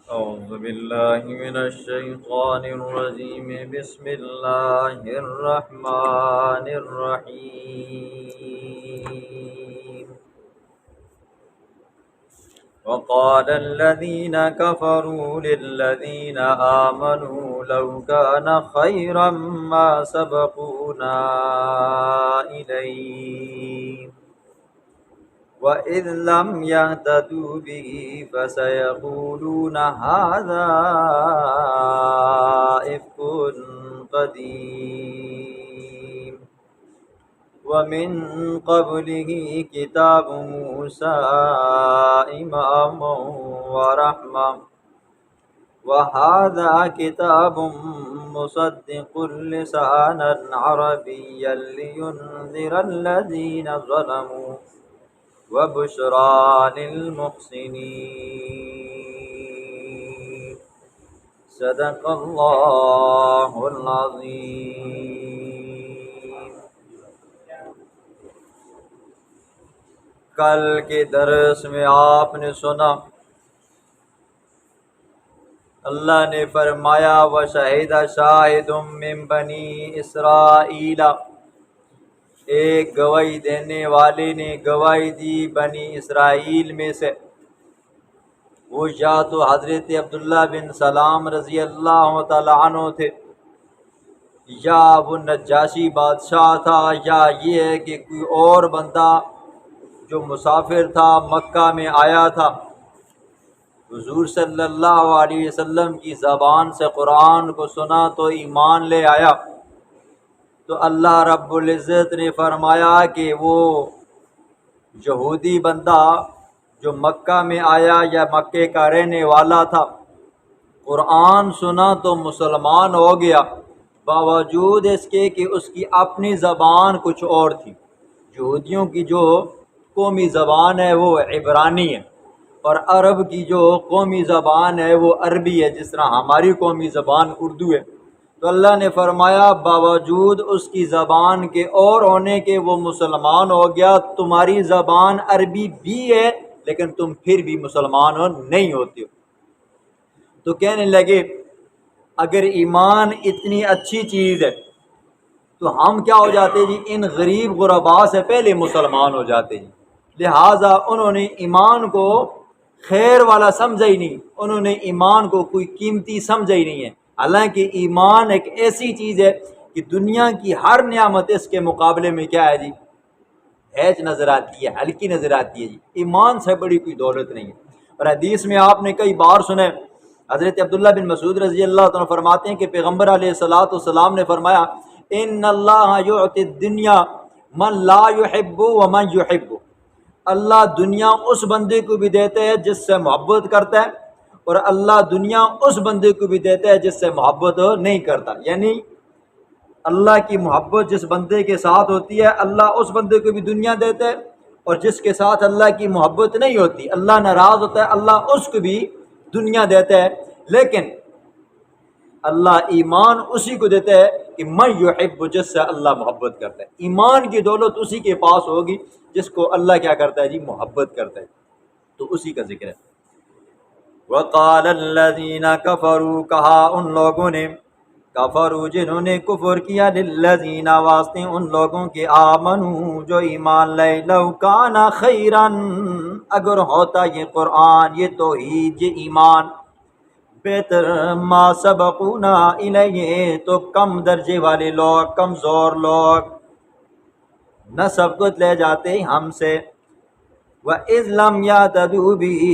أعوذ بالله من الشيطان الرجيم. بسم الله الرحمن الرحيم. وقال الذين كفروا للذين آمنوا لو كان خيرا ما سبقونا إليه وَإِذْ لَمْ يَهْتَدُوا بِهِ فَسَيَقُولُونَ هَذَا إِفْكٌ قَدِيمٌ وَمِنْ قَبْلِهِ كِتَابُ مُوسَى إِمَامًا وَرَحْمَةً وَهَذَا كِتَابٌ مُصَدِّقٌ لِسَانًا عَرَبِيًّا لِيُنذِرَ الَّذِينَ ظَلَمُوا وبشرى للمحسنين. صدق اللہ العظیم. کل کے درس میں آپ نے سنا اللہ نے فرمایا وَشَهِدَ شَاهِدٌ مِّن بَنِي إِسْرَائِيلَ، ایک گواہی دینے والے نے گواہی دی بنی اسرائیل میں سے. وہ یا تو حضرت عبداللہ بن سلام رضی اللہ تعالی عنہ تھے، یا وہ نجاشی بادشاہ تھا، یا یہ ہے کہ کوئی اور بندہ جو مسافر تھا مکہ میں آیا تھا، حضور صلی اللہ علیہ وسلم کی زبان سے قرآن کو سنا تو ایمان لے آیا. تو اللہ رب العزت نے فرمایا کہ وہ یہودی بندہ جو مکہ میں آیا یا مکے کا رہنے والا تھا، قرآن سنا تو مسلمان ہو گیا، باوجود اس کے کہ اس کی اپنی زبان کچھ اور تھی. یہودیوں کی جو قومی زبان ہے وہ عبرانی ہے، اور عرب کی جو قومی زبان ہے وہ عربی ہے، جس طرح ہماری قومی زبان اردو ہے. تو اللہ نے فرمایا باوجود اس کی زبان کے اور ہونے کے وہ مسلمان ہو گیا. تمہاری زبان عربی بھی ہے لیکن تم پھر بھی مسلمان نہیں ہوتے ہو. تو کہنے لگے اگر ایمان اتنی اچھی چیز ہے تو ہم کیا ہو جاتے جی، ان غریب غرباء سے پہلے مسلمان ہو جاتے جی. لہٰذا انہوں نے ایمان کو خیر والا سمجھا ہی نہیں، انہوں نے ایمان کو کوئی قیمتی سمجھا ہی نہیں ہے. حالانکہ ایمان ایک ایسی چیز ہے کہ دنیا کی ہر نعمت اس کے مقابلے میں کیا ہے جی، ہیچ نظر آتی ہے، ہلکی نظر آتی ہے جی. ایمان سے بڑی کوئی دولت نہیں ہے. اور حدیث میں آپ نے کئی بار سنے، حضرت عبداللہ بن مسعود رضی اللہ عنہ فرماتے ہیں کہ پیغمبر علیہ الصلوۃ والسلام نے فرمایا ان اللہ یعطی الدنیا من لا یحب ومن یحب. اللہ دنیا اس بندے کو بھی دیتا ہے جس سے محبت کرتا ہے، اور اللہ دنیا اس بندے کو بھی دیتا ہے جس سے محبت نہیں کرتا. یعنی اللہ کی محبت جس بندے کے ساتھ ہوتی ہے اللہ اس بندے کو بھی دنیا دیتا ہے، اور جس کے ساتھ اللہ کی محبت نہیں ہوتی، اللہ ناراض ہوتا ہے، اللہ اس کو بھی دنیا دیتا ہے. لیکن اللہ ایمان اسی کو دیتا ہے کہ من یحب، جس سے اللہ محبت کرتا ہے. ایمان کی دولت اسی کے پاس ہوگی جس کو اللہ کیا کرتا ہے جی، محبت کرتا ہے. تو اسی کا ذکر ہے. وقال الذین کفروا، کہا ان لوگوں نے، کفروا جنہوں نے کفر کیا، للذین واسطے ان لوگوں کے، آمنوا جو ایمان لائے، لو کان خیرا اگر ہوتا یہ قرآن، یہ توحید، یہ ایمان، بہتر، ما سبقونا الیہ تو کم درجے والے لوگ، کمزور لوگ نہ سبقت لے جاتے ہم سے. وَإِذْ لَمْ يَهْتَدُوا بِهِ،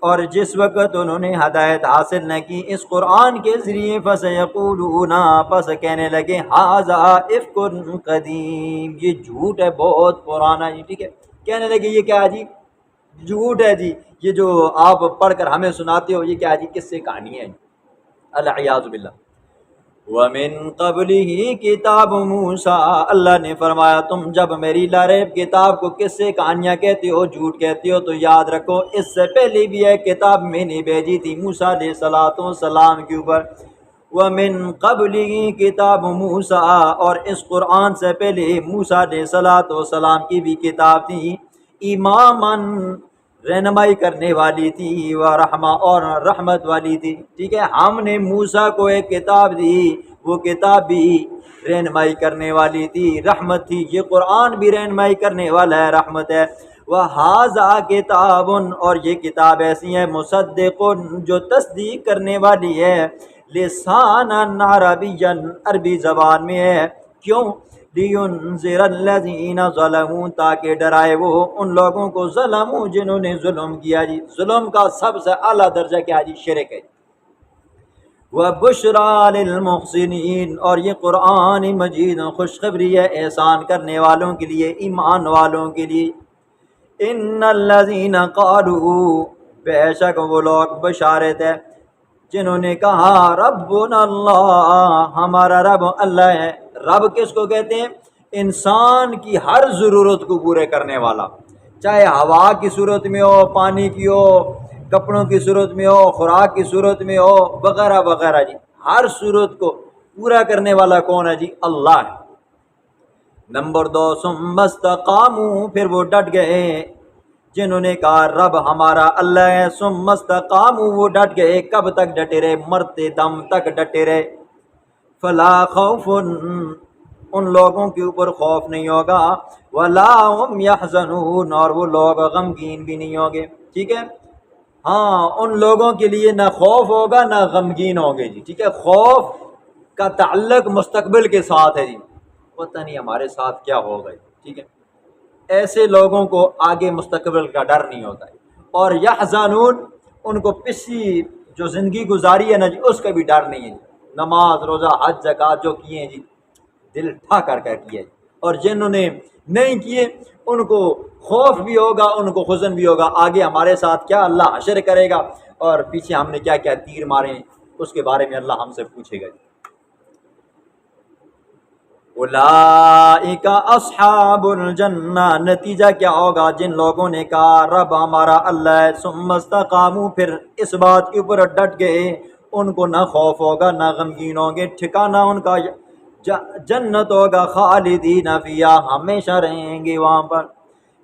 اور جس وقت انہوں نے ہدایت حاصل نہ کی اس قرآن کے ذریعے، فَسَيَقُولُونَ پس کہنے لگے، هَذَا إِفْكٌ قَدِيمٌ یہ جھوٹ ہے بہت پرانا جی. ٹھیک ہے، کہنے لگے یہ کیا جی، جھوٹ ہے جی، یہ جو آپ پڑھ کر ہمیں سناتے ہو یہ کیا جی، کس سے کہانی ہے. العیاذ باللہ. وَمِن قَبْلِهِ کتاب موسیٰ، اللہ نے فرمایا تم جب میری لاریب کتاب کو کس سے کہانیاں کہتے ہو، جھوٹ کہتے ہو، تو یاد رکھو اس سے پہلے بھی ایک کتاب میں نے بھیجی تھی موسیٰ علیہ السلام کے اوپر. وَمِن قَبْلِهِ کتاب موسیٰ، اور اس قرآن سے پہلے موسیٰ علیہ السلام کی بھی کتاب تھی. اماماً رہنمائی کرنے والی تھی، وہ رحمہ اور رحمت والی تھی، ٹھیک ہے۔ ہم نے موسیٰ کو ایک کتاب دی، وہ کتاب بھی رہنمائی کرنے والی تھی، رحمت تھی۔ یہ قرآن بھی رہنمائی کرنے والا ہے، رحمت ہے۔ وَهَذَا کتاب، اور یہ کتاب ایسی ہے، مصدق جو تصدیق کرنے والی ہے، لسانً عربیًا عربی زبان میں ہے۔ کیوں؟ لِيُنذِرَ الَّذِينَ ظَلَمُوا، تاکہ ڈرائے وہ ان لوگوں کو ظلموا جنہوں نے ظلم کیا جی۔ ظلم کا سب سے اعلیٰ درجہ کیا جی؟ شرک ہے۔ وَبُشْرَىٰ لِلْمُحْسِنِينَ، اور یہ قرآن مجید خوشخبری ہے احسان کرنے والوں کے لیے، ایمان والوں کے لیے۔ ان الذین قالوا، بے شک وہ لوگ بشارت ہے جنہوں نے کہا ربنا اللہ، ہمارا رب اللہ ہے۔ رب کس کو کہتے ہیں؟ انسان کی ہر ضرورت کو پورے کرنے والا، چاہے ہوا کی صورت میں ہو، پانی کی ہو، کپڑوں کی صورت میں ہو، خوراک کی صورت میں ہو، وغیرہ وغیرہ جی۔ ہر صورت کو پورا کرنے والا کون ہے جی؟ اللہ ہے۔ نمبر 2، ثم استقاموا، پھر وہ ڈٹ گئے جنہوں نے کہا رب ہمارا اللہ ہے، ثم استقاموا، وہ ڈٹ گئے۔ کب تک ڈٹے رہے؟ مرتے دم تک ڈٹے رہے۔ فلا خوف، ان لوگوں کے اوپر خوف نہیں ہوگا، ولا هم يحزنون، اور وہ لوگ غمگین بھی نہیں ہوں گے، ٹھیک ہے۔ ہاں، ان لوگوں کے لیے نہ خوف ہوگا نہ غمگین ہوں گے جی، ٹھیک ہے۔ خوف کا تعلق مستقبل کے ساتھ ہے جی، پتہ نہیں ہمارے ساتھ کیا ہوگا، ٹھیک ہے۔ ایسے لوگوں کو آگے مستقبل کا ڈر نہیں ہوتا ہے۔ اور یحزنون، ان کو پچھلی جو زندگی گزاری ہے نا جی، اس کا بھی ڈر نہیں ہے جی۔ نماز روزہ حج زکوٰۃ جو کیے ہیں جی، دل ٹھا کر کیا جی۔ اور جنہوں نے نہیں کیے ان کو خوف بھی ہوگا، ان کو حزن بھی ہوگا، آگے ہمارے ساتھ کیا اللہ حشر کرے گا، اور پیچھے ہم نے کیا کیا تیر مارے ہیں، اس کے بارے میں اللہ ہم سے پوچھے گا۔ اولئک اصحاب الجنہ، نتیجہ کیا ہوگا؟ جن لوگوں نے کہا رب ہمارا اللہ ہے، ثم استقاموا، پھر اس بات کے اوپر ڈٹ گئے، ان کو نہ خوف ہوگا نہ غمگین ہوں گے، ٹھکانہ ان کا جنت ہوگا، خالدین فیہا، ہمیشہ رہیں گے وہاں پر۔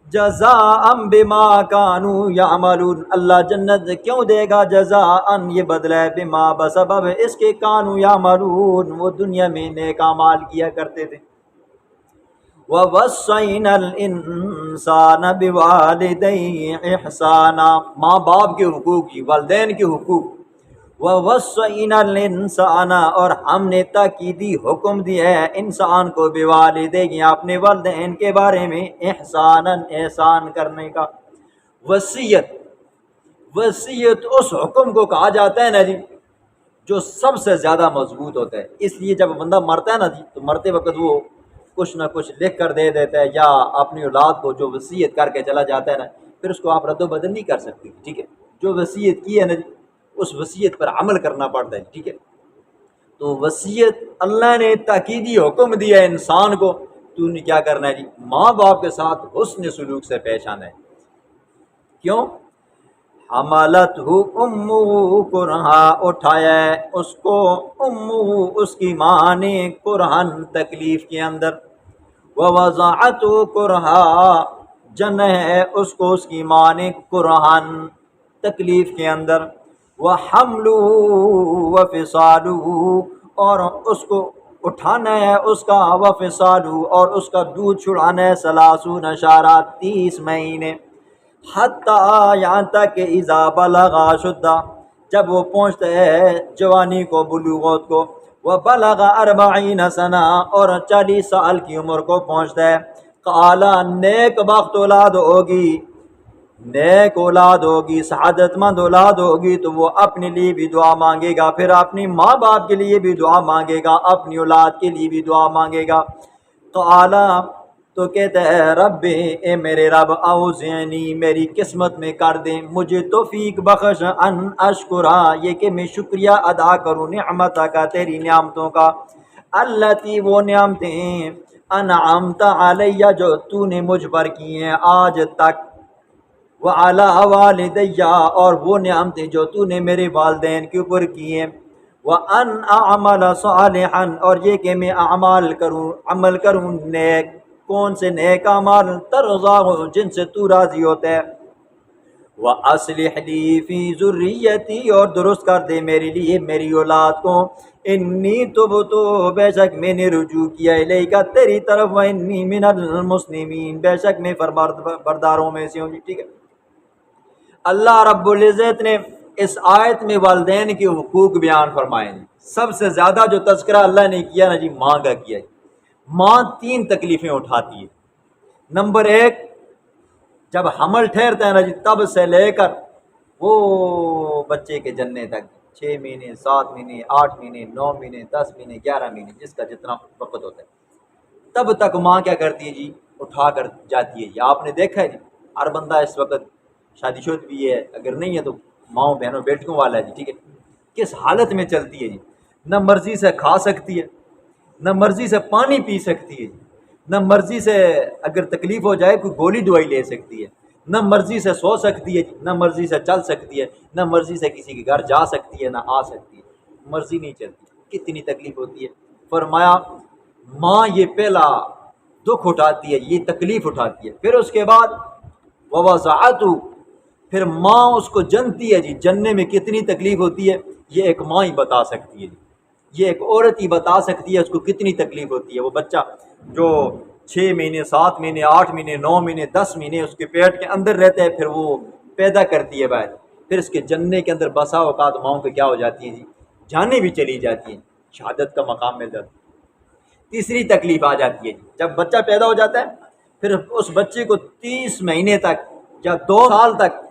جزاء بما کانوا یعملون، اللہ جنت کیوں دے گا؟ جزاء، یہ بدلہ ہے، بما، بسبب اس کے، کانوا یعملون، وہ دنیا میں نیک اعمال کیا کرتے تھے۔ وَوَصَّيْنَا الْإِنسَانَ بِوَالِدَيْهِ إِحْسَانًا، ماں باپ کے حقوق کی، والدین کے حقوق۔ وَوَصَّيْنَا الْإِنسَانَ، اور ہم نے تاکیدی حکم دیا ہے انسان کو، بِوَالِدَيْهِ، اپنے والدین کے بارے میں، احساناً، احسان کرنے کا۔ وصیت، وصیت اس حکم کو کہا جاتا ہے نا جی جو سب سے زیادہ مضبوط ہوتا ہے۔ اس لیے جب بندہ مرتا ہے نا جی، تو مرتے وقت وہ کچھ نہ کچھ لکھ کر دے دیتا ہے، یا اپنی اولاد کو جو وصیت کر کے چلا جاتا ہے نا، پھر اس کو آپ رد و بدل نہیں کر سکتے، ٹھیک ہے۔ جو وصیت کی ہے نا جی، اس وصیت پر عمل کرنا پڑتا ہے، ٹھیک ہے۔ تو وصیت اللہ نے تاکیدی حکم دیا ہے انسان کو، تو نے کیا کرنا ہے جی؟ ماں باپ کے ساتھ حسن سلوک سے پیش آنا ہے۔ کیوں؟ حملتہ امہ کرہا، اٹھایا ہے اس کو امہ، اس کی ماں نے، کرہن، تکلیف کے اندر۔ ووضعتہ کرہا، جن ہے اس کو اس کی ماں نے، کرہن، تکلیف کے اندر۔ وحملہ وفصالہ، اور اس کو اٹھانا ہے اس کا، وفصالہ، اور اس کا دودھ چھڑانا ہے، 30 شہرا، 30 مہینے، حتیٰ، یہاں تک کہ اذا بلغ اشدہ، جب وہ پہنچتا ہے جوانی کو، بلوغت کو، وبلغ 40 سنہ، اور 40 سال کی عمر کو پہنچتا ہے، قال، نیک بخت اولاد ہوگی، نیک اولاد ہوگی، سعادت مند اولاد ہوگی، تو وہ اپنے لیے بھی دعا مانگے گا، پھر اپنی ماں باپ کے لیے بھی دعا مانگے گا، اپنی اولاد کے لیے بھی دعا مانگے گا۔ قال، تو کہتا ہے رب، اے میرے رب، اوزعنی، میری قسمت میں کر دیں، مجھے توفیق بخش، ان اشکرا، یہ کہ میں شکریہ ادا کروں، نعمتہ کا، تیری نعمتوں کا، التی، وہ نعمتیں، انعمت علیہ، جو تو نے مجھ پر کی ہیں آج تک، وعلی والدیہ، اور وہ نعمتیں جو تو نے میرے والدین کے اوپر کی ہیں، وان اعمل صالحا، اور یہ کہ میں اعمال کروں، عمل کروں نیک، کون سے نیک اعمال؟ ترضا، جن سے تو راضی ہوتا ہے، وَأَصْلِحْ لِي فِي ذُرِّيَّتِي، اور درست کر دے میرے لیے میری اولاد کو، انی تبتو، بے شک میں نے رجوع کیا الیک تیری طرف، وانی من المسلمین، بے شک میں فرمانبرداروں میں سے ہوں جی، ٹھیک ہے۔ اللہ رب العزت نے اس آیت میں والدین کے حقوق بیان فرمائے ہیں۔ سب سے زیادہ جو تذکرہ اللہ نے کیا نا جی، ماں کا کیا جی۔ ماں 3 تکلیفیں اٹھاتی ہے۔ نمبر 1، جب حمل ٹھہرتا ہے نا جی، تب سے لے کر وہ بچے کے جننے تک، 6 مہینے، 7 مہینے، 8 مہینے، 9 مہینے، 10 مہینے، 11 مہینے، جس کا جتنا وقت ہوتا ہے، تب تک ماں کیا کرتی ہے جی، اٹھا کر جاتی ہے جی۔ آپ نے دیکھا ہے جی، ہر بندہ اس وقت شادی شدہ بھی ہے، اگر نہیں ہے تو ماؤں بہنوں بیٹیوں والا ہے جی، ٹھیک ہے۔ کس حالت میں چلتی ہے جی، نہ مرضی سے کھا سکتی ہے، نہ مرضی سے پانی پی سکتی ہے جی، نہ مرضی سے اگر تکلیف ہو جائے کوئی گولی دوائی لے سکتی ہے، نہ مرضی سے سو سکتی ہے جی، نہ مرضی سے چل سکتی ہے، نہ مرضی سے کسی کے گھر جا سکتی ہے، نہ آ سکتی ہے، مرضی نہیں چلتی، کتنی تکلیف ہوتی ہے۔ فرمایا ماں یہ پہلا دکھ اٹھاتی ہے، یہ تکلیف اٹھاتی ہے، پھر اس کے بعد ووضعتہ، پھر ماں اس کو جنتی ہے جی، جننے میں کتنی تکلیف ہوتی ہے یہ ایک ماں ہی بتا سکتی ہے جی، یہ ایک عورت ہی بتا سکتی ہے اس کو کتنی تکلیف ہوتی ہے۔ وہ بچہ جو 6 مہینے، 7 مہینے، 8 مہینے، 9 مہینے، 10 مہینے اس کے پیٹ کے اندر رہتا ہے، پھر وہ پیدا کرتی ہے بعد، پھر اس کے جننے کے اندر بسا اوقات ماؤں پہ کیا ہو جاتی ہے جی، جانیں بھی چلی جاتی ہیں، شہادت کا مقام مل جاتا ہے۔ تیسری تکلیف آ جاتی ہے جی، جب بچہ پیدا ہو جاتا ہے، پھر اس بچے کو 30 مہینے تک یا 2 سال تک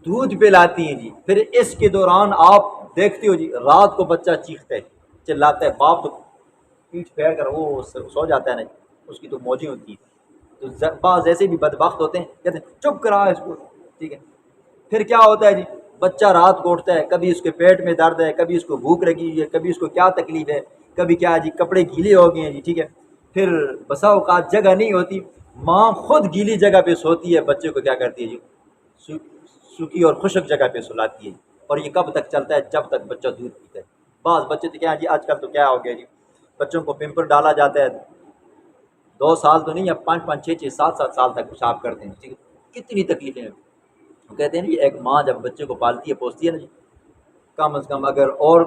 دودھ پلاتی ہیں جی، پھر اس کے دوران آپ دیکھتے ہو جی، رات کو بچہ چیختا ہے، چلاتا ہے، باپ تو پیٹھ پھیر کر وہ سو جاتا ہے نا، اس کی تو موجیں ہوتی ہیں، تو بعض ایسے بھی بدبخت ہوتے ہیں، کہتے ہیں چپ کرا اس کو، ٹھیک ہے۔ پھر کیا ہوتا ہے جی، بچہ رات کو اٹھتا ہے، کبھی اس کے پیٹ میں درد ہے، کبھی اس کو بھوک لگی ہوئی ہے، کبھی اس کو کیا تکلیف ہے، کبھی کیا جی کپڑے گیلے ہو گئے ہیں جی، ٹھیک ہے۔ پھر بسا اوقات جگہ نہیں ہوتی، ماں خود گیلی جگہ پہ سوتی ہے، بچے کو کیا کرتی ہے جی، سوکھی اور خشک جگہ پہ سلاتی ہے، اور یہ کب تک چلتا ہے، جب تک بچہ دودھ پیتا ہے۔ بعض بچے تو کیا جی، آج کل تو کیا ہو گیا جی، بچوں کو پیمپر ڈالا جاتا ہے، 2 سال تو نہیں، اب 5 6 7 سال تک پیشاب کرتے ہیں، ٹھیک ہے، کتنی تکلیفیں ہیں۔ وہ کہتے ہیں نا جی، ایک ماں جب بچے کو پالتی ہے، پوستی ہے نا جی، کم از کم اگر اور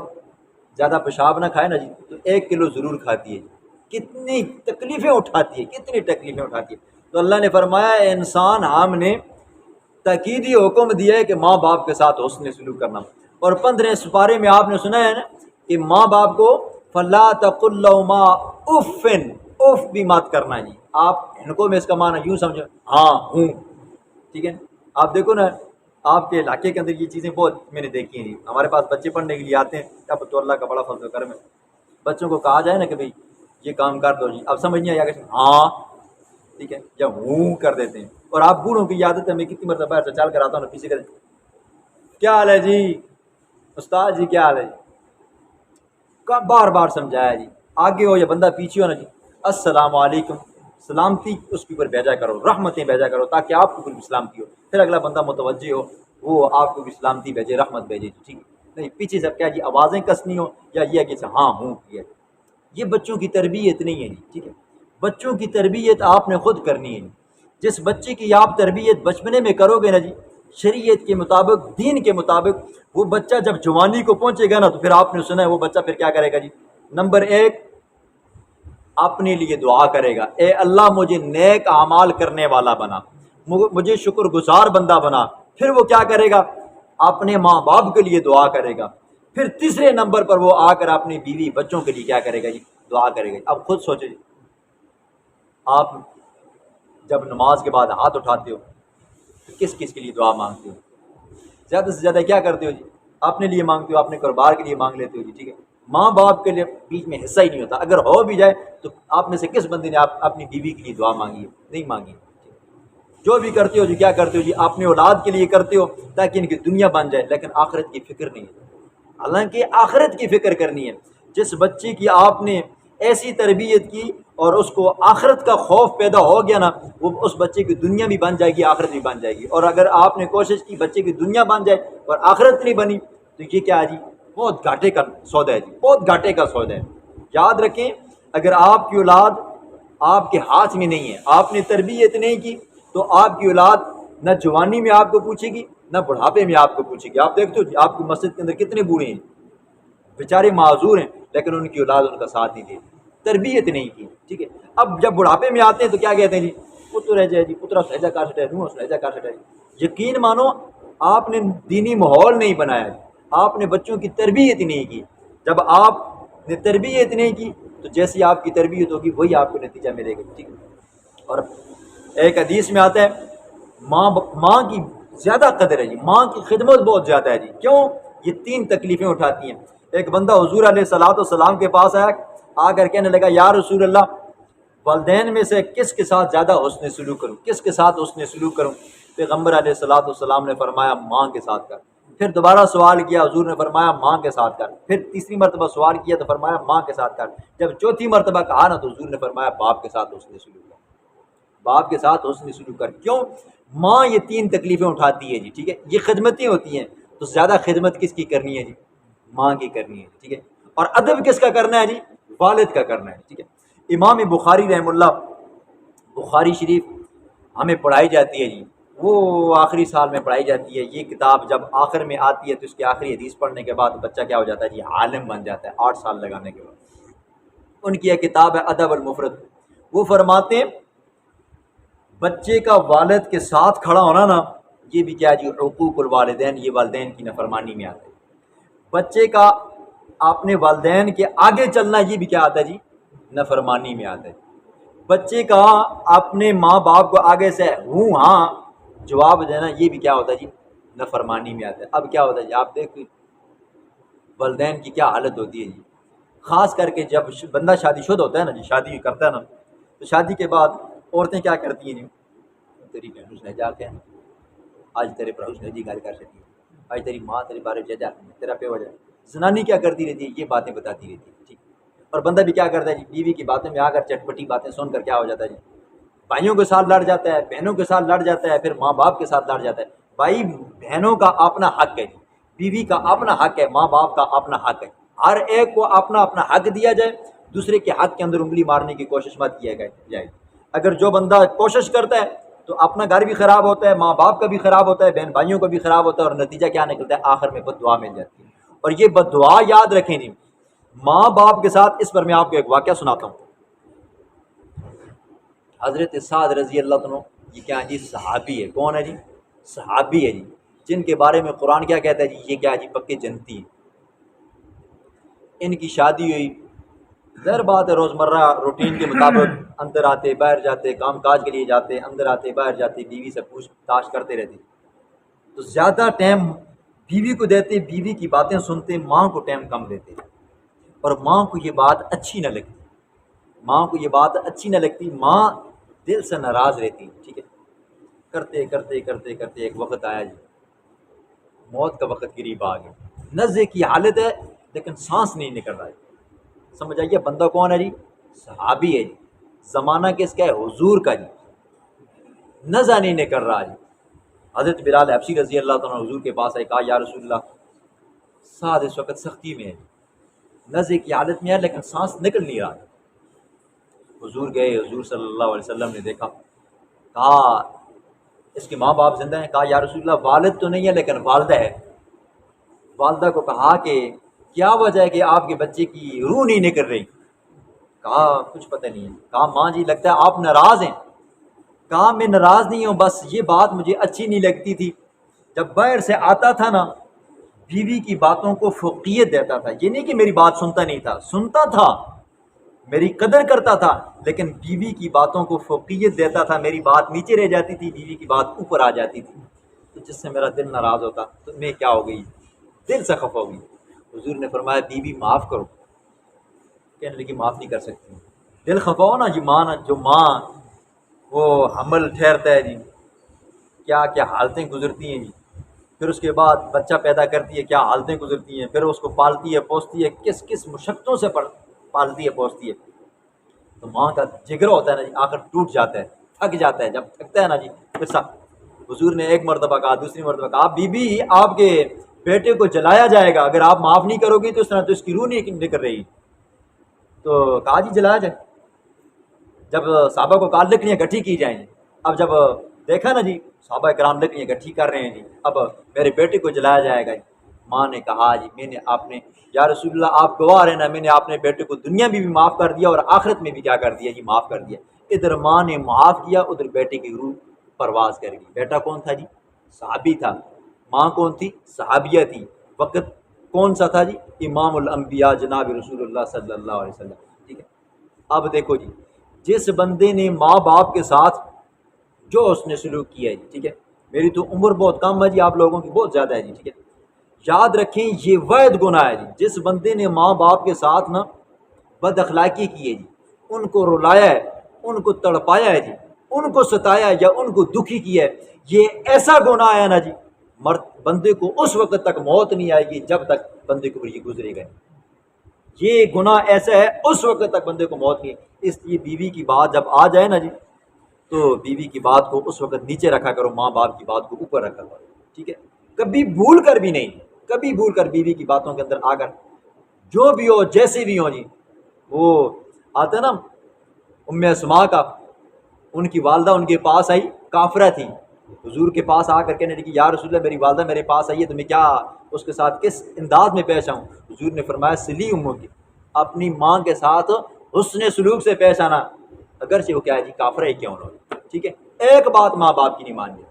زیادہ پیشاب نہ کھائے نا جی، تو 1 کلو ضرور کھاتی ہے جی، کتنی تکلیفیں اٹھاتی ہے، کتنی تکلیفیں اٹھاتی ہے۔ تو اللہ نے فرمایا اے انسان، ہم نے تاکیدی حکم دیا ہے کہ ماں باپ کے ساتھ حسن سلوک کرنا، اور 15 سپارے میں آپ نے سنا ہے نا کہ ماں باپ کو فلا تقل لهما اف، اف بھی مت کرنا جی۔ آپ ان کو میں اس کا معنی یوں سمجھو، ہاں ہوں، ٹھیک ہے۔ آپ دیکھو نا، آپ کے علاقے کے اندر یہ چیزیں بہت میں نے دیکھی ہیں جی، ہمارے پاس بچے پڑھنے کے لیے آتے ہیں، اب تو اللہ کا بڑا فضل و کرم ہے، بچوں کو کہا جائے نا کہ بھائی یہ کام کر دو جی، اب سمجھ نہیں آیا کہ ہاں ٹھیک ہے، یا ہوں کر دیتے ہیں۔ اور آپ بوڑھوں کی عادت ہے، میں کتنی مرتبہ ایسا چال کر آتا ہوں نا، پیچھے کر کیا حال ہے جی استاد جی، کیا حال ہے جی، بار بار سمجھایا جی، آگے ہو یا بندہ پیچھے ہو نا جی، السلام علیکم، سلامتی اس کے اوپر بھیجا کرو، رحمتیں بھیجا کرو، تاکہ آپ کو بھی سلامتی ہو، پھر اگلا بندہ متوجہ ہو، وہ آپ کو بھی سلامتی بھیجے، رحمت بھیجے، ٹھیک ہے۔ نہیں پیچھے سے کیا جی آوازیں کسنی ہو، یا یہ کہ ہاں ہوں کیا، یہ بچوں کی تربیت نہیں ہے جی، ٹھیک ہے۔ بچوں کی تربیت آپ نے خود کرنی ہے۔ جس بچے کی آپ تربیت بچپنے میں کرو گے نا جی، شریعت کے مطابق، دین کے مطابق، وہ بچہ جب جوانی کو پہنچے گا نا، تو پھر آپ نے سنا ہے وہ بچہ پھر کیا کرے گا جی، نمبر 1 اپنے لیے دعا کرے گا، اے اللہ مجھے نیک اعمال کرنے والا بنا، مجھے شکر گزار بندہ بنا۔ پھر وہ کیا کرے گا، اپنے ماں باپ کے لیے دعا کرے گا۔ پھر تیسرے نمبر پر وہ آ کر اپنی بیوی بچوں کے لیے کیا کرے گا جی، دعا کرے گا۔ اب خود سوچے جی، آپ جب نماز کے بعد ہاتھ اٹھاتے ہو تو کس کس کے لیے دعا مانگتے ہو؟ زیادہ سے زیادہ کیا کرتے ہو جی، اپنے لیے مانگتے ہو، اپنے کاروبار کے لیے مانگ لیتے ہو جی، ٹھیک ہے۔ ماں باپ کے لیے بیچ میں حصہ ہی نہیں ہوتا، اگر ہو بھی جائے تو آپ میں سے کس بندے نے اپنی بیوی کے لیے دعا مانگی ہے؟ نہیں مانگی۔ جو بھی کرتے ہو جی، کیا کرتے ہو جی، اپنے اولاد کے لیے کرتے ہو تاکہ ان کی دنیا بن جائے، لیکن آخرت کی فکر نہیں ہے۔ حالانکہ آخرت کی فکر کرنی ہے۔ جس بچے کی آپ نے ایسی تربیت کی اور اس کو آخرت کا خوف پیدا ہو گیا نا، وہ اس بچے کی دنیا بھی بن جائے گی، آخرت بھی بن جائے گی۔ اور اگر آپ نے کوشش کی بچے کی دنیا بن جائے اور آخرت نہیں بنی، تو یہ کیا ہے جی، بہت گھاٹے کا سودا ہے جی، بہت گھاٹے کا سودا ہے۔ یاد رکھیں، اگر آپ کی اولاد آپ کے ہاتھ میں نہیں ہے، آپ نے تربیت نہیں کی، تو آپ کی اولاد نہ جوانی میں آپ کو پوچھے گی، نہ بڑھاپے میں آپ کو پوچھے گی. آپ دیکھتے ہو آپ کی مسجد کے اندر کتنے بوڑھے ہیں بیچارے معذور ہیں, لیکن ان کی اولاد ان کا ساتھ نہیں دیتی, تربیت نہیں کی. ٹھیک ہے, اب جب بڑھاپے میں آتے ہیں تو کیا کہتے ہیں جی پتر رہ جائے جی پترا سہجا کار سٹے نو سہجا کار سٹے. یقین مانو آپ نے دینی ماحول نہیں بنایا, آپ نے بچوں کی تربیت نہیں کی. جب آپ نے تربیت نہیں کی تو جیسی آپ کی تربیت ہوگی وہی آپ کو نتیجہ ملے گا. ٹھیک ہے, اور ایک حدیث میں آتا ہے ماں کی زیادہ قدر ہے جی, ماں کی خدمت بہت زیادہ ہے جی. کیوں؟ یہ 3 تکلیفیں اٹھاتی ہیں. ایک بندہ حضور علیہ الصلوۃ والسلام کے پاس آیا, آ کر کہنے لگا یا رسول اللہ والدین میں سے کس کے ساتھ زیادہ حسن سلوک کروں, کس کے ساتھ حسن سلوک کروں؟ پیغمبر علیہ الصلوۃ والسلام نے فرمایا ماں کے ساتھ کر. پھر دوبارہ سوال کیا, حضور نے فرمایا ماں کے ساتھ کر. پھر تیسری مرتبہ سوال کیا تو فرمایا ماں کے ساتھ کر. جب چوتھی مرتبہ کہا نا تو حضور نے فرمایا باپ کے ساتھ حسن سلوک کر, باپ کے ساتھ حسن سلوک کر. کیوں؟ ماں یہ 3 تکلیفیں اٹھاتی ہے جی. ٹھیک ہے, یہ خدمتیں ہوتی ہیں تو زیادہ خدمت کس کی کرنی ہے جی؟ ماں کی کرنی ہے. ٹھیک ہے, اور ادب کس کا کرنا ہے جی؟ والد کا کرنا ہے. ٹھیک ہے, امام بخاری رحم اللہ, بخاری شریف ہمیں پڑھائی جاتی ہے جی, وہ آخری سال میں پڑھائی جاتی ہے. یہ کتاب جب آخر میں آتی ہے تو اس کی آخری حدیث پڑھنے کے بعد بچہ کیا ہو جاتا ہے جی؟ عالم بن جاتا ہے 8 سال لگانے کے بعد. ان کی ایک کتاب ہے ادب المفرد. وہ فرماتے ہیں بچے کا والد کے ساتھ کھڑا ہونا نا, یہ بھی کیا جی حقوق الوالدین, یہ والدین کی نافرمانی میں آتا ہے. بچے کا اپنے والدین کے آگے چلنا, یہ بھی کیا آتا ہے جی؟ نافرمانی میں آتا ہے. بچے کا اپنے ماں باپ کو آگے سے ہوں ہاں جواب دینا, یہ بھی کیا ہوتا ہے جی؟ نافرمانی میں آتا ہے. اب کیا ہوتا ہے جی, آپ دیکھیں والدین کی کیا حالت ہوتی ہے جی, خاص کر کے جب بندہ شادی شدہ ہوتا ہے نا جی, شادی کرتا ہے نا, تو شادی کے بعد عورتیں کیا کرتی ہیں جی, تیری بہن اس نے جا کے آج تیرے پر اس نے جی گال کر سکتی ہے, آج تیری ماں تیرے بارے جا تیرا پہ وجہ. زنانی کیا کرتی رہتی ہے, یہ باتیں بتاتی رہتی ہے. ٹھیک, اور بندہ بھی کیا کرتا ہے جی, بیوی کی باتیں میں آ کر چٹپٹی باتیں سن کر کیا ہو جاتا ہے جی, بھائیوں کے ساتھ لڑ جاتا ہے, بہنوں کے ساتھ لڑ جاتا ہے, پھر ماں باپ کے ساتھ لڑ جاتا ہے. بھائی بہنوں کا اپنا حق ہے, بیوی کا اپنا حق ہے, ماں باپ کا اپنا حق ہے. ہر ایک کو اپنا اپنا حق دیا جائے, دوسرے کے حق کے اندر انگلی مارنے کی کوشش مت کیا جائے. اگر جو بندہ کوشش کرتا ہے تو اپنا گھر بھی خراب ہوتا ہے, ماں باپ کا بھی خراب ہوتا ہے, بہن بھائیوں کا بھی خراب ہوتا ہے, اور نتیجہ کیا نکلتا ہے؟ آخر میں بد دعا مل جاتی ہے. اور یہ بد دعا یاد رکھیں جی, ماں باپ کے ساتھ. اس پر میں آپ کو ایک واقعہ سناتا ہوں. حضرت سعد رضی اللہ عنہ, یہ کیا جی صحابی ہے. کون ہے جی؟ صحابی ہے جی, جن کے بارے میں قرآن کیا کہتا ہے جی, یہ کیا جی پکے جنتی ہیں. ان کی شادی ہوئی, ظاہر بات ہے روزمرہ روٹین کے مطابق اندر آتے باہر جاتے, کام کاج کے لیے جاتے, اندر آتے باہر جاتے, بیوی سے پوچھ تاچھ کرتے رہتے. تو زیادہ ٹائم بیوی کو دیتے, بیوی کی باتیں سنتے, ماں کو ٹائم کم دیتے. اور ماں کو یہ بات اچھی نہ لگتی, ماں کو یہ بات اچھی نہ لگتی, ماں دل سے ناراض رہتی. ٹھیک ہے, کرتے کرتے کرتے کرتے ایک وقت آیا جی, موت کا وقت قریب آ گیا. نزے کی حالت ہے لیکن سانس نہیں نکل رہا ہے. سمجھ آئیے بندہ کون ہے جی؟ صحابی ہے جی, زمانہ کس کا ہے؟ حضور کا جی. نزا نہیں نکل رہا جی. حضرت بلال حبشی رضی اللہ عنہ حضور کے پاس آئے, کہا یا رسول اللہ سعد اس وقت سختی میں ہے, نزے کی حالت میں ہے لیکن سانس نکل نہیں رہا. حضور گئے, حضور صلی اللہ علیہ وسلم نے دیکھا, کہا اس کے ماں باپ زندہ ہیں؟ کہا یا رسول اللہ والد تو نہیں ہے لیکن والدہ ہے. والدہ کو کہا کہ کیا وجہ ہے کہ آپ کے بچے کی روح نہیں نکل رہی؟ کہا کچھ پتہ نہیں ہے. کہا ماں جی لگتا ہے آپ ناراض ہیں. کہا میں ناراض نہیں ہوں, بس یہ بات مجھے اچھی نہیں لگتی تھی. جب باہر سے آتا تھا نا, بیوی کی باتوں کو فوقیت دیتا تھا. یہ نہیں کہ میری بات سنتا نہیں تھا, سنتا تھا, میری قدر کرتا تھا, لیکن بیوی کی باتوں کو فوقیت دیتا تھا. میری بات نیچے رہ جاتی تھی, بیوی کی بات اوپر آ جاتی تھی, تو جس سے میرا دل ناراض ہوتا تو میں کیا ہو گئی, دل سے خفا ہوئی. حضور نے فرمایا بیوی معاف کرو. کہنے لگی معاف نہیں کر سکتی. دل خفا ہو نا جی, ماں جو ماں وہ حمل ٹھہرتا ہے جی, کیا کیا حالتیں گزرتی ہیں جی. پھر اس کے بعد بچہ پیدا کرتی ہے, کیا حالتیں گزرتی ہیں. پھر اس کو پالتی ہے, پوستی ہے, کس کس مشقتوں سے پالتی ہے, پوستی ہے. تو ماں کا جگر ہوتا ہے نا جی, آخر ٹوٹ جاتا ہے, تھک جاتا ہے. جب تھکتا ہے نا جی پھر حضور نے ایک مرتبہ کہا, دوسری مرتبہ کہا بی بی آپ کے بیٹے کو جلایا جائے گا, اگر آپ معاف نہیں کرو گی تو اس طرح تو اس کی روح نہیں نکل رہی. تو کہا جی جلایا جائے. جب صحابہ کو کہا لکڑیاں اکٹھی کی جائیں. اب جب دیکھا نا جی صحابہ کرام لکڑیاں اکٹھی کر رہے ہیں جی، اب میرے بیٹے کو جلایا جائے گا جی۔ ماں نے کہا جی میں نے آپ نے یا رسول اللہ آپ گواہ رہے نا، میں نے اپنے بیٹے کو دنیا میں بھی معاف کر دیا اور آخرت میں بھی کیا کر دیا جی، معاف کر دیا۔ ادھر ماں نے معاف کیا، ادھر بیٹے کی روح پرواز کر گئی۔ بیٹا کون تھا جی؟ صحابی تھا۔ ماں کون تھی؟ صحابیہ تھی۔ وقت کون سا تھا جی؟ امام الانبیاء جناب رسول اللہ صلی اللہ علیہ وسلم، ٹھیک ہے۔ اب دیکھو جی، جس بندے نے ماں باپ کے ساتھ جو اس نے سلوک کیا ہے جی، ٹھیک ہے، میری تو عمر بہت کم ہے جی، آپ لوگوں کی بہت زیادہ ہے جی، ٹھیک ہے، یاد رکھیں یہ واحد گناہ ہے جی۔ جس بندے نے ماں باپ کے ساتھ نا بد اخلاقی کی ہے جی، ان کو رلایا ہے، ان کو تڑپایا ہے جی، ان کو ستایا ہے یا ان کو دکھی کیا ہے، یہ ایسا گناہ ہے نا جی، بندے کو اس وقت تک موت نہیں آئے گی جب تک بندے کو یہ گزرے گا۔ یہ گناہ ایسا ہے اس وقت تک بندے کو موت نہیں ہے۔ اس لیے بیوی کی بات جب آ جائے نا جی، تو بیوی کی بات کو اس وقت نیچے رکھا کرو، ماں باپ کی بات کو اوپر رکھا کرو، ٹھیک ہے۔ کبھی بھول کر بھی نہیں، کبھی بھول کر بیوی کی باتوں کے اندر آ کر جو بھی ہو جیسے بھی ہو جی، وہ آتا نا ام اسماء کا، ان کی والدہ ان کے پاس آئی، کافرہ تھی، حضور کے پاس آ کر کہنے لگی یا رسول اللہ میری والدہ میرے پاس آئی ہے تو میں کیا اس کے ساتھ کس انداز میں پیش آؤں؟ حضور نے فرمایا سلی اموں کی، اپنی ماں کے ساتھ حسن سلوک سے پیش آنا، اگرچہ وہ کیا ہے جی کافرہ ہی کیوں نہ ہو، ٹھیک ہے۔ ایک بات ماں باپ کی نہیں ماننی،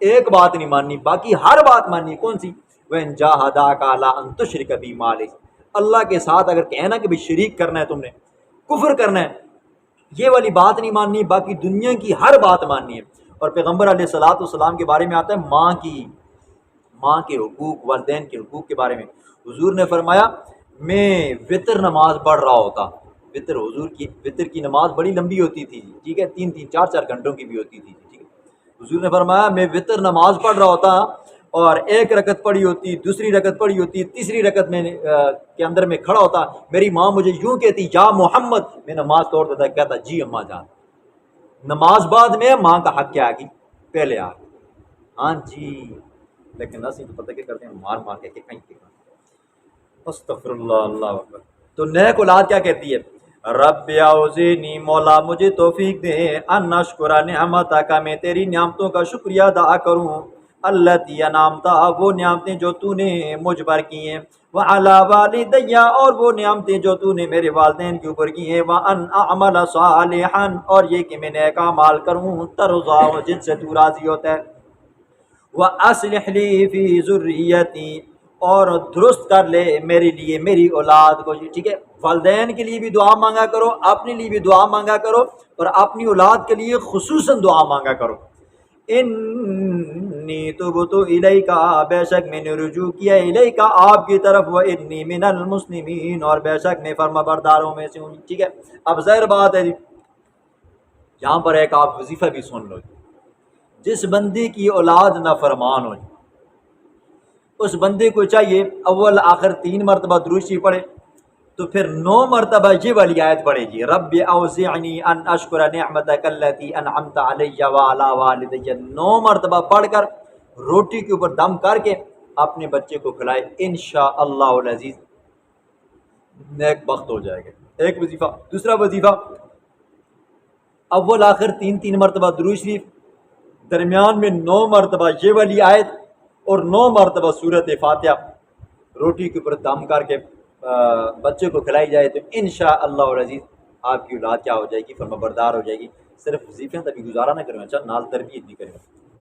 ایک بات نہیں ماننی، باقی ہر بات ماننی۔ کون سی؟ وَإِن جَاهَدَاكَ عَلَىٰ أَن تُشْرِكَ بِي مَا لَيْسَ، اللہ کے ساتھ اگر کہنا کہ بھی شریک کرنا ہے تم نے، کفر کرنا ہے، یہ والی بات نہیں ماننی، باقی دنیا کی ہر بات ماننی ہے۔ اور پیغمبر علیہ الصلوٰۃ والسلام کے بارے میں آتا ہے ماں کے حقوق، والدین کے حقوق کے بارے میں حضور نے فرمایا میں وطر نماز پڑھ رہا ہوتا، وطر کی نماز بڑی لمبی ہوتی تھی، ٹھیک ہے، 3-4 گھنٹوں کی بھی ہوتی تھی، ٹھیک ہے۔ حضور نے فرمایا میں وطر نماز پڑھ رہا ہوتا اور ایک رکعت پڑھی ہوتی، دوسری رکعت پڑھی ہوتی، تیسری رکعت میں کے اندر میں کھڑا ہوتا، میری ماں مجھے یوں کہتی یا محمد، میں نماز توڑ دیتا، کہتا جی اماں جان۔ نماز بعد میں، ماں کا حق کیا آگی؟ پہلے آ گئی، ہاں جی، لیکن اسی تو پتہ کیا کرتے ہیں، مار کے کہیں استغفر اللہ، اللہ اکبر۔ تو نیک اولاد کیا کہتی ہے؟ رب اوزینی، مولا مجھے توفیق دے، ان اشکر نعمتک، میں تیری نعمتوں کا شکریہ ادا کروں، التی انعمت، وہ نعمتیں جو تو نے مجھ پر کی ہیں، وعلی والدی، اور وہ نعمتیں جو تو نے میرے والدین کے اوپر کی ہیں، وان اعمل صالحا، اور یہ کہ میں نیک اعمال کروں، ترضا، جن سے تو راضی ہوتا ہے، وَأَصْلِحْ لِي فِي ذُرِّيَّتِي، اور درست کر لے میرے لیے میری اولاد کو جی، ٹھیک ہے۔ والدین کے لیے بھی دعا مانگا کرو، اپنے لیے بھی دعا مانگا کرو، اور اپنی اولاد کے لیے خصوصاً دعا مانگا کرو۔ انی تبت الیک، بے شک میں نے رجوع کیا الیک، آپ کی طرف، وانی من المسلمین، اور بے شک میں فرما برداروں میں سے ہوں، ٹھیک ہے۔ اب ظاہر بات ہے جی، یہاں پر ایک آپ وظیفہ بھی سن لو، جس بندے کی اولاد نافرمان ہو، اس بندے کو چاہیے اول آخر 3 مرتبہ درود شریف پڑھے، تو پھر 9 مرتبہ یہ والی آیت پڑھے جی، رب اوزعنی ان اشکر نعمتک التی انعمت علی وعلی والدی، 9 مرتبہ پڑھ کر روٹی کے اوپر دم کر کے اپنے بچے کو کھلائے، انشاءاللہ العزیز نیک بخت ہو جائے گا۔ ایک وظیفہ۔ دوسرا وظیفہ، اول آخر 3 مرتبہ درود شریف، درمیان میں 9 مرتبہ یہ والی آیت، اور 9 مرتبہ سورۃ فاتحہ روٹی کے اوپر دم کر کے بچے کو کھلائی جائے، تو انشاءاللہ العزیز آپ کی اولاد کیا ہو جائے گی؟ فرما بردار ہو جائے گی۔ صرف وظیفے تبھی گزارا نہ کریں، اچھا نال تربیت بھی کریں۔